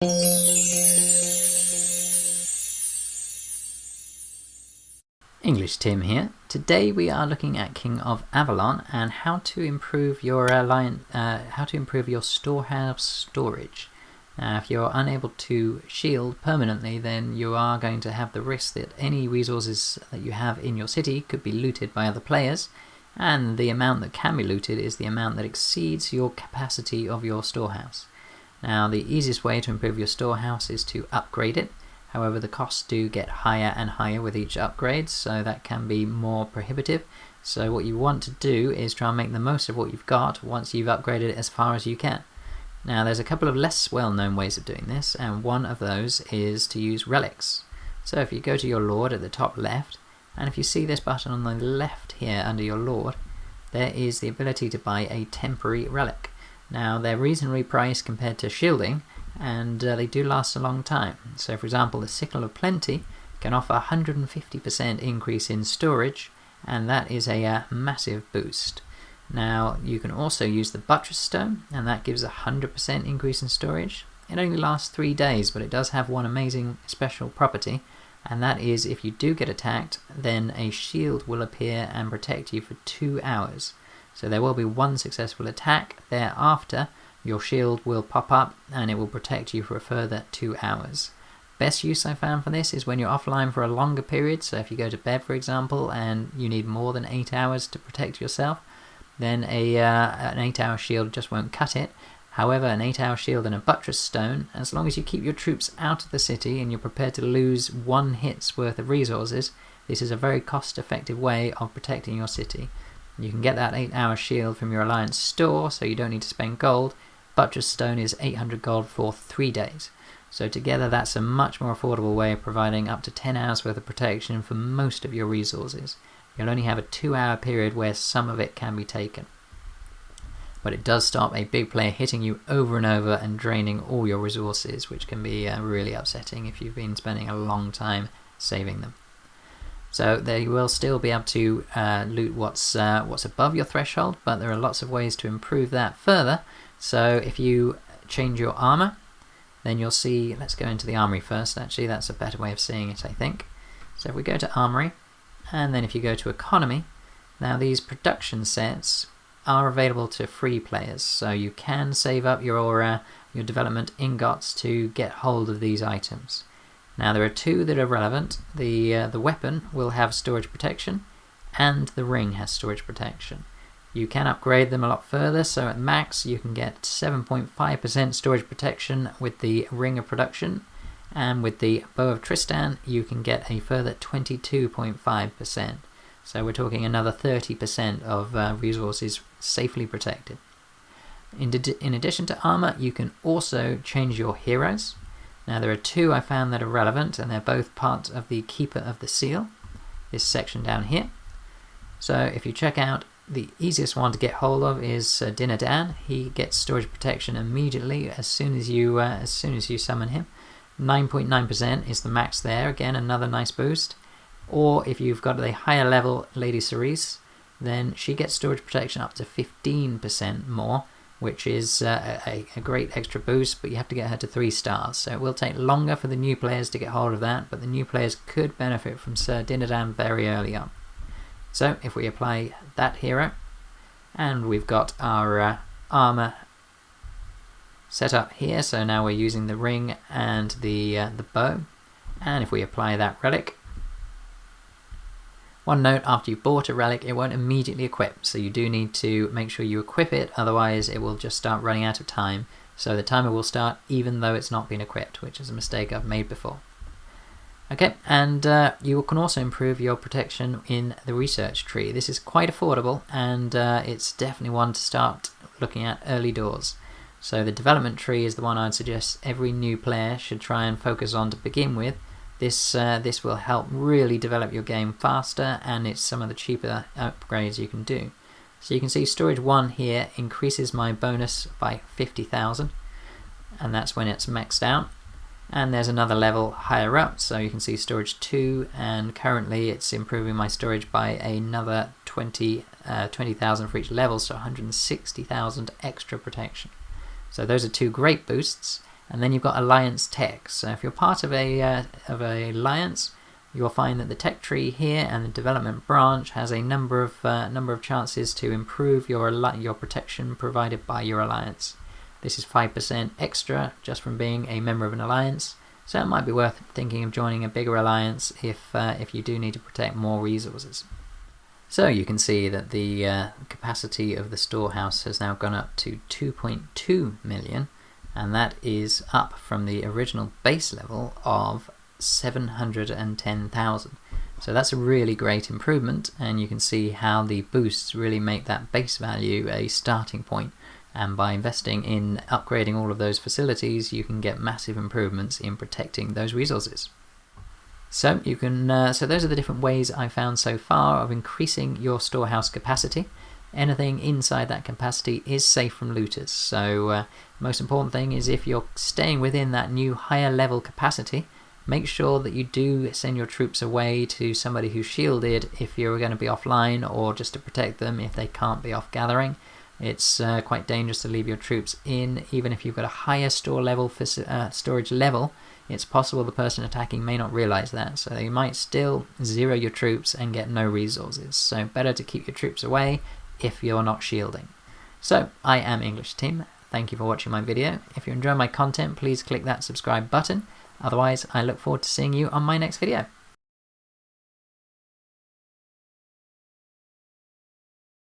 English Tim here. Today we are looking at King of Avalon and how to improve your storehouse storage. Now, if you're unable to shield permanently, then you are going to have the risk that any resources that you have in your city could be looted by other players, and the amount that can be looted is the amount that exceeds your capacity of your storehouse. Now, the easiest way to improve your storehouse is to upgrade it. However, the costs do get higher and higher with each upgrade, so that can be more prohibitive. So what you want to do is try and make the most of what you've got once you've upgraded it as far as you can. Now, there's a couple of less well-known ways of doing this, and one of those is to use relics. So if you go to your Lord at the top left, and if you see this button on the left here under your Lord, there is the ability to buy a temporary relic. Now, they're reasonably priced compared to shielding, and they do last a long time. So for example, the Sickle of Plenty can offer 150% increase in storage, and that is a massive boost. Now, you can also use the Buttress Stone, and that gives a 100% increase in storage. It only lasts 3 days, but it does have one amazing special property, and that is if you do get attacked, then a shield will appear and protect you for 2 hours. So there will be one successful attack. Thereafter, your shield will pop up and it will protect you for a further 2 hours. Best use I found for this is when you're offline for a longer period. So if you go to bed, for example, and you need more than 8 hours to protect yourself, then an 8-hour shield just won't cut it. However, an 8-hour shield and a Buttress Stone, as long as you keep your troops out of the city and you're prepared to lose 1 hit's worth of resources, this is a very cost-effective way of protecting your city. You can get that 8-hour shield from your Alliance store, so you don't need to spend gold. Buttress Stone is 800 gold for 3 days. So together that's a much more affordable way of providing up to 10 hours worth of protection for most of your resources. You'll only have a 2-hour period where some of it can be taken. But it does stop a big player hitting you over and over and draining all your resources, which can be really upsetting if you've been spending a long time saving them. So they will still be able to loot what's above your threshold, but there are lots of ways to improve that further. So if you change your armor, then you'll see, let's go into the armory first, actually that's a better way of seeing it, I think. So if we go to armory, and then if you go to economy, now these production sets are available to free players, so you can save up your development ingots to get hold of these items. Now there are 2 that are relevant. The weapon will have storage protection, and the ring has storage protection. You can upgrade them a lot further, so at max you can get 7.5% storage protection with the Ring of Production, and with the Bow of Tristan you can get a further 22.5%. So we're talking another 30% of resources safely protected. In addition to armor, you can also change your heroes. Now there are 2 I found that are relevant, and they're both part of the Keeper of the Seal, this section down here. So if you check out, the easiest one to get hold of is Dinadan. He gets storage protection immediately as soon as you summon him. 9.9% is the max there, again another nice boost. Or if you've got a higher level Lady Cerise, then she gets storage protection up to 15% more, which is a great extra boost, but you have to get her to 3 stars. So it will take longer for the new players to get hold of that, but the new players could benefit from Sir Dinadan very early on. So if we apply that hero, and we've got our armor set up here, so now we're using the ring and the bow, and if we apply that relic, one note, after you've bought a relic it won't immediately equip, so you do need to make sure you equip it, otherwise it will just start running out of time. So the timer will start even though it's not been equipped, which is a mistake I've made before. Okay, and you can also improve your protection in the research tree. This is quite affordable, and it's definitely one to start looking at early doors. So the development tree is the one I'd suggest every new player should try and focus on to begin with. This will help really develop your game faster, and it's some of the cheaper upgrades you can do. So you can see storage 1 here increases my bonus by 50,000, and that's when it's maxed out. And there's another level higher up, so you can see storage 2, and currently it's improving my storage by another 20,000 for each level, so 160,000 extra protection. So those are 2 great boosts. And then you've got alliance tech. So if you're part of a alliance, you'll find that the tech tree here and the development branch has a number of chances to improve your protection provided by your alliance. This is 5% extra just from being a member of an alliance, so it might be worth thinking of joining a bigger alliance if you do need to protect more resources. So you can see that the capacity of the storehouse has now gone up to 2.2 million, and that is up from the original base level of 710,000. So that's a really great improvement, and you can see how the boosts really make that base value a starting point. And by investing in upgrading all of those facilities, you can get massive improvements in protecting those resources. So you can so those are the different ways I found so far of increasing your storehouse capacity. Anything inside that capacity is safe from looters. So most important thing is, if you're staying within that new higher level capacity, make sure that you do send your troops away to somebody who's shielded if you're going to be offline, or just to protect them if they can't be off gathering. It's quite dangerous to leave your troops in, even if you've got a higher storage level. It's possible the person attacking may not realize that, so you might still zero your troops and get no resources. So better to keep your troops away if you're not shielding. So I am English Tim. Thank you for watching my video. If you enjoy my content, please click that subscribe button. Otherwise, I look forward to seeing you on my next video.